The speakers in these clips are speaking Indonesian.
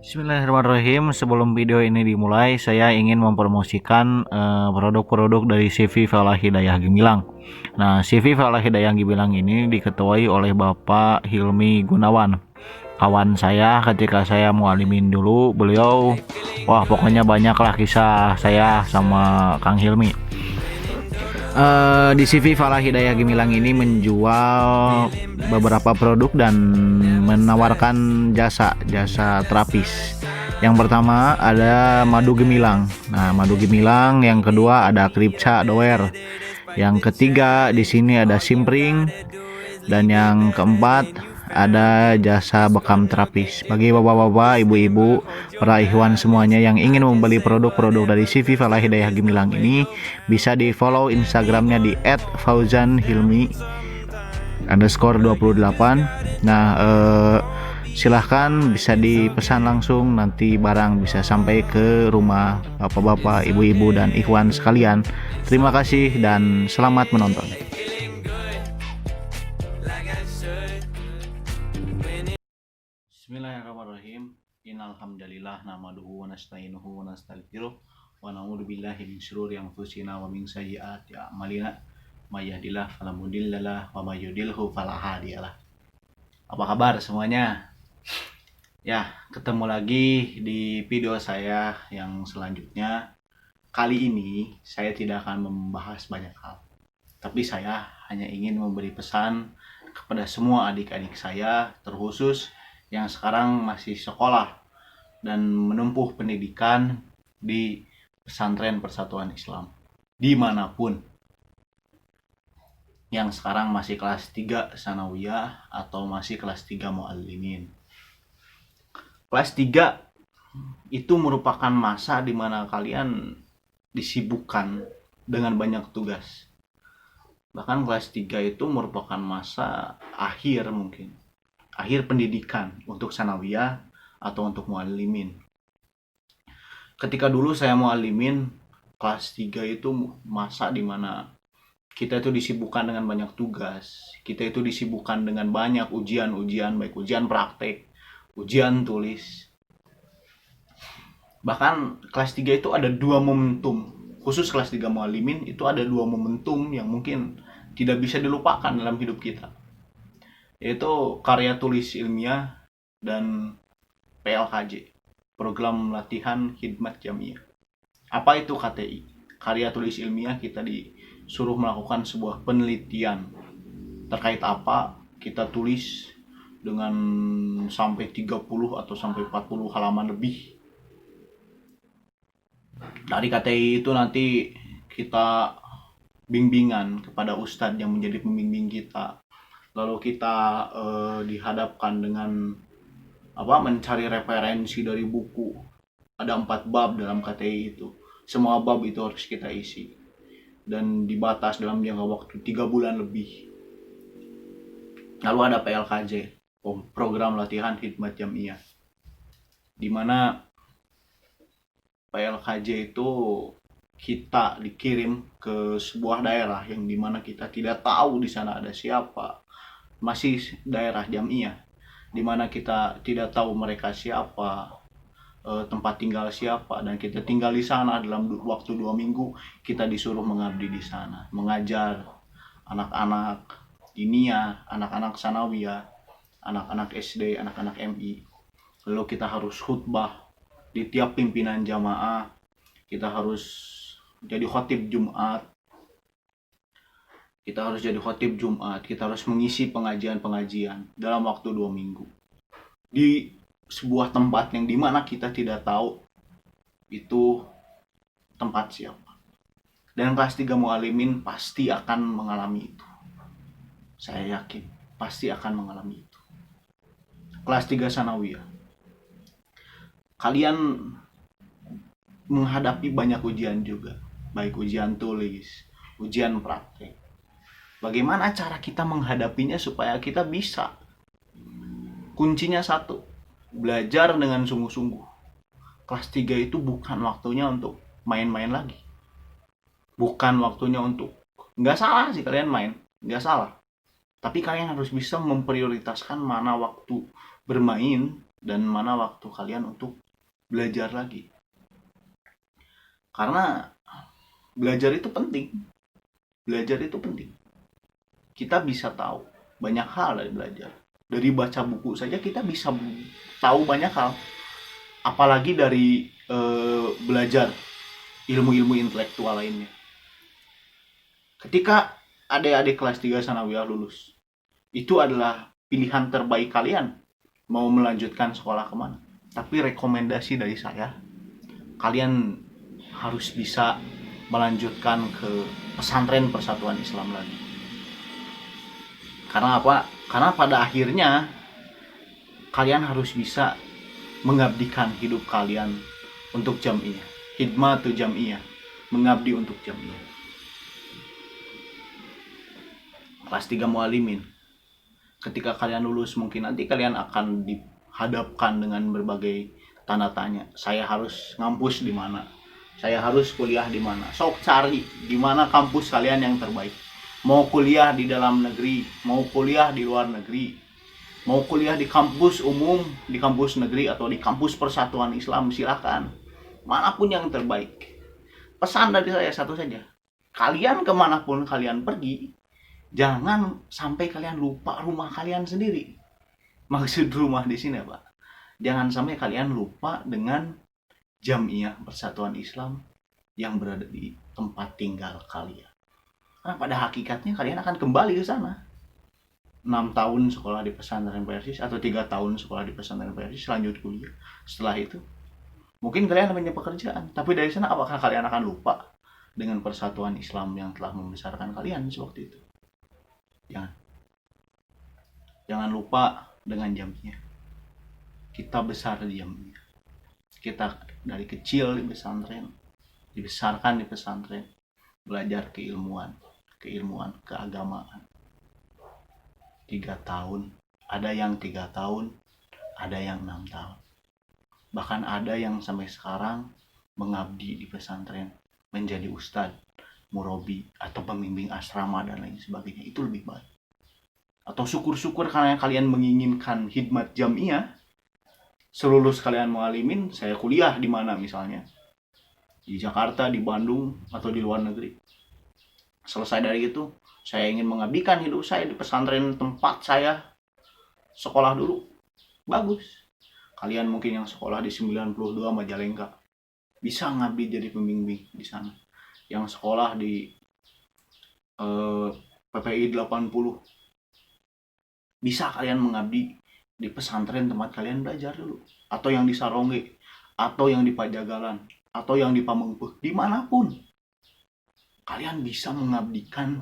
Bismillahirrahmanirrahim. Sebelum video ini dimulai, saya ingin mempromosikan produk-produk dari CV Falah Hidayah Gemilang. Nah, CV Falah Hidayah Gemilang ini diketuai oleh Bapak Hilmi Gunawan. Kawan saya ketika saya mualimin dulu, beliau, wah pokoknya banyak lah kisah saya sama Kang Hilmi. Di CV Falah Hidayah Gemilang ini menjual beberapa produk dan menawarkan jasa terapis. Yang pertama ada madu gemilang. Nah, madu gemilang. Yang kedua ada kripca doer. Yang ketiga di sini ada simpring. Dan yang keempat ada jasa bekam terapis. Bagi bapak-bapak, ibu-ibu, para ikhwan semuanya yang ingin membeli produk-produk dari CV Falah Hidayah Gemilang ini, bisa di follow Instagramnya di @fauzanhilmi_28. Nah, silahkan bisa dipesan langsung, nanti barang bisa sampai ke rumah bapak-bapak, ibu-ibu, dan ikhwan sekalian. Terima kasih dan selamat menonton. Bismillahirrahmanirrahim. Innalhamdalillah nahmaduhu wa nasta'inuhu wa nastaghfiruh wa na'udzu billahi min syururi anfusina wa min sayyiati a'malina. May yahdihillahu fala mudhillalah wa may yudhlilhu fala hadiyalah. Apa kabar semuanya? Ya, ketemu lagi di video saya yang selanjutnya. Kali ini saya tidak akan membahas banyak hal, tapi saya hanya ingin memberi pesan kepada semua adik-adik saya, terkhusus yang sekarang masih sekolah dan menempuh pendidikan di pesantren Persatuan Islam dimanapun, yang sekarang masih kelas 3 sanawiyah atau masih kelas 3 muallimin. Kelas 3 itu merupakan masa di mana kalian disibukkan dengan banyak tugas. Bahkan kelas 3 itu merupakan masa akhir, mungkin akhir pendidikan untuk sanawiyah atau untuk muallimin. Ketika dulu saya muallimin, kelas 3 itu masa dimana kita itu disibukkan dengan banyak tugas. Kita itu disibukkan dengan banyak ujian-ujian, baik ujian praktek, ujian tulis. Bahkan kelas 3 itu ada dua momentum. Khusus kelas 3 muallimin itu ada dua momentum yang mungkin tidak bisa dilupakan dalam hidup kita, yaitu karya tulis ilmiah dan PLKJ, program latihan khidmat jamiah. Apa itu KTI? Karya tulis ilmiah, kita disuruh melakukan sebuah penelitian terkait apa, kita tulis dengan sampai 30 atau sampai 40 halaman lebih. Dari KTI itu nanti kita bimbingan kepada ustadz yang menjadi pembimbing kita. Lalu kita dihadapkan dengan mencari referensi dari buku. Ada 4 bab dalam KTI itu. Semua bab itu harus kita isi. Dan dibatas dalam jangka waktu 3 bulan lebih. Lalu ada PLKJ, program latihan khidmat jamiah. Dimana PLKJ itu kita dikirim ke sebuah daerah yang dimana kita tidak tahu di sana ada siapa. Masih daerah jamiah, dimana kita tidak tahu mereka siapa, tempat tinggal siapa, dan kita tinggal di sana dalam waktu 2 minggu. Kita disuruh mengabdi di sana, mengajar anak-anak diniyah, anak-anak sanawiyah, anak-anak SD, anak-anak MI. Lalu kita harus khutbah di tiap pimpinan jamaah. Kita harus jadi khotib Jumat. Kita harus mengisi pengajian-pengajian dalam waktu 2 minggu. Di sebuah tempat yang dimana kita tidak tahu itu tempat siapa. Dan kelas 3 muallimin pasti akan mengalami itu. Saya yakin pasti akan mengalami itu. Kelas 3 sanawiyah, kalian menghadapi banyak ujian juga, baik ujian tulis, ujian praktek. Bagaimana cara kita menghadapinya supaya kita bisa? Kuncinya satu, belajar dengan sungguh-sungguh. Kelas 3 itu bukan waktunya untuk main-main lagi. Bukan waktunya untuk, nggak salah sih kalian main, nggak salah. Tapi kalian harus bisa memprioritaskan mana waktu bermain dan mana waktu kalian untuk belajar lagi. Karena belajar itu penting. Belajar itu penting. Kita bisa tahu banyak hal dari belajar. Dari baca buku saja kita bisa tahu banyak hal. Apalagi dari belajar ilmu-ilmu intelektual lainnya. Ketika adik-adik kelas 3 sanawiyah lulus, itu adalah pilihan terbaik kalian mau melanjutkan sekolah kemana. Tapi rekomendasi dari saya, kalian harus bisa melanjutkan ke pesantren Persatuan Islam lagi. Karena apa? Karena pada akhirnya kalian harus bisa mengabdikan hidup kalian untuk jamiah. Khidmatu jamiah, mengabdi untuk jamiah. Kelas 3 mualimin. Ketika kalian lulus, mungkin nanti kalian akan dihadapkan dengan berbagai tanda tanya. Saya harus ngampus di mana? Saya harus kuliah di mana? Sok cari di mana kampus kalian yang terbaik. Mau kuliah di dalam negeri, mau kuliah di luar negeri, mau kuliah di kampus umum, di kampus negeri atau di kampus Persatuan Islam, silakan. Manapun yang terbaik. Pesan dari saya satu saja. Kalian kemanapun kalian pergi, jangan sampai kalian lupa rumah kalian sendiri. Maksud rumah di sini Pak, jangan sampai kalian lupa dengan Jamiah Persatuan Islam yang berada di tempat tinggal kalian. Karena pada hakikatnya kalian akan kembali ke sana. 6 tahun sekolah di pesantren Persis atau 3 tahun sekolah di pesantren Persis, lanjut kuliah. Setelah itu mungkin kalian punya pekerjaan, tapi dari sana apakah kalian akan lupa dengan Persatuan Islam yang telah membesarkan kalian sewaktu itu? Jangan lupa dengan Jamiah. Kita besar di Jamiah. Kita dari kecil di pesantren, dibesarkan di pesantren, belajar keilmuan, keagamaan. 3 tahun, ada yang 3 tahun, ada yang 6 tahun. Bahkan ada yang sampai sekarang mengabdi di pesantren, menjadi ustadz, murabi, atau pembimbing asrama dan lain sebagainya. Itu lebih baik. Atau syukur-syukur karena kalian menginginkan khidmat jamiah, selulus kalian mualimin, saya kuliah di mana misalnya, di Jakarta, di Bandung, atau di luar negeri. Selesai dari itu, saya ingin mengabdikan hidup saya di pesantren tempat saya sekolah dulu. Bagus. Kalian mungkin yang sekolah di 92 Majalengka, bisa ngabdi jadi pembimbing di sana. Yang sekolah di PPI 80, bisa kalian mengabdi di pesantren tempat kalian belajar dulu. Atau yang di Sarongge, atau yang di Pajagalan, atau yang di Pamengpeh, dimanapun. Kalian bisa mengabdikan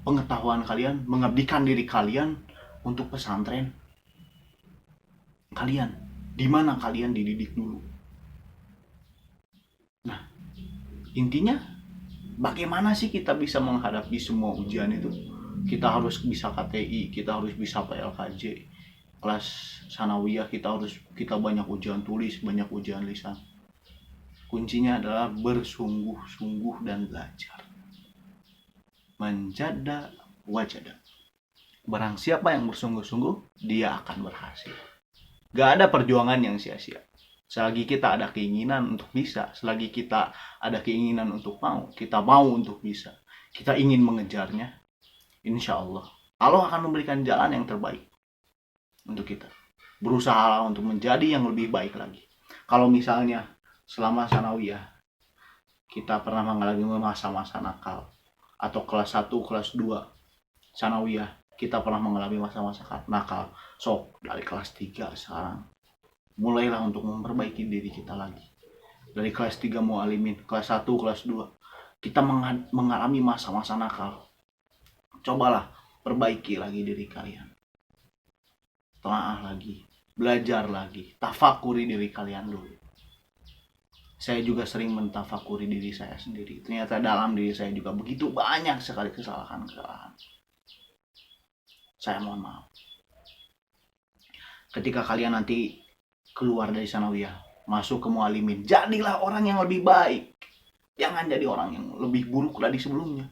pengetahuan kalian, mengabdikan diri kalian untuk pesantren kalian, di mana kalian dididik dulu. Nah, intinya bagaimana sih kita bisa menghadapi semua ujian itu? Kita harus bisa KTI, kita harus bisa PLKJ, kelas sanawiyah kita banyak ujian tulis, banyak ujian lisan. Kuncinya adalah bersungguh-sungguh dan belajar. Manjada wajada. Barang siapa yang bersungguh-sungguh, dia akan berhasil. Gak ada perjuangan yang sia-sia. Selagi kita ada keinginan untuk bisa, selagi kita ada keinginan untuk mau, kita mau untuk bisa, kita ingin mengejarnya, insya Allah akan memberikan jalan yang terbaik untuk kita. Berusaha untuk menjadi yang lebih baik lagi. Kalau misalnya selama sanawiyah kita pernah mengalami masa-masa nakal, atau kelas 1, kelas 2 sanawiyah kita pernah mengalami masa-masa nakal, sok dari kelas 3 sekarang mulailah untuk memperbaiki diri kita lagi. Dari kelas 3 mualimin, kelas 1, kelas 2 kita mengalami masa-masa nakal, cobalah perbaiki lagi diri kalian. Telaah lagi, belajar lagi, tafakuri diri kalian dulu. Saya juga sering mentafakuri diri saya sendiri. Ternyata dalam diri saya juga begitu banyak sekali kesalahan-kesalahan. Saya mohon maaf. Ketika kalian nanti keluar dari sanawiyah, masuk ke mualimin, jadilah orang yang lebih baik. Jangan jadi orang yang lebih buruk dari sebelumnya.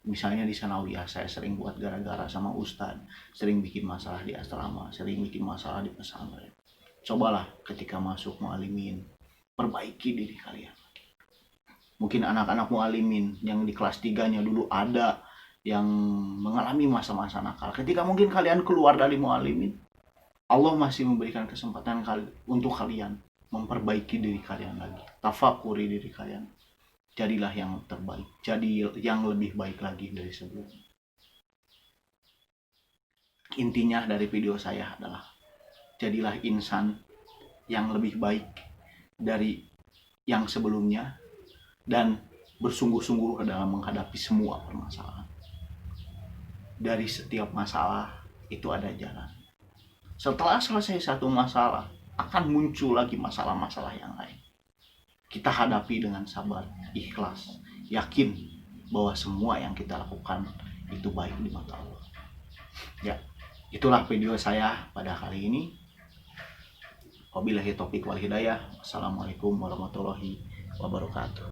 Misalnya di sanawiyah saya sering buat gara-gara sama ustadz, sering bikin masalah di asrama, sering bikin masalah di pesantren. Cobalah ketika masuk mualimin, perbaiki diri kalian. Mungkin anak-anak mualimin yang di kelas 3-nya dulu ada yang mengalami masa-masa nakal. Ketika mungkin kalian keluar dari mualimin, Allah masih memberikan kesempatan untuk kalian memperbaiki diri kalian lagi. Tafakuri diri kalian. Jadilah yang terbaik. Jadi yang lebih baik lagi dari sebelumnya. Intinya dari video saya adalah jadilah insan yang lebih baik dari yang sebelumnya dan bersungguh-sungguh dalam menghadapi semua permasalahan. Dari setiap masalah itu ada jalan. Setelah selesai satu masalah, akan muncul lagi masalah-masalah yang lain. Kita hadapi dengan sabar, ikhlas, yakin bahwa semua yang kita lakukan itu baik di mata Allah. Ya, itulah video saya pada kali ini. Wabillahi taufiq wal hidayah. Wassalamualaikum warahmatullahi wabarakatuh.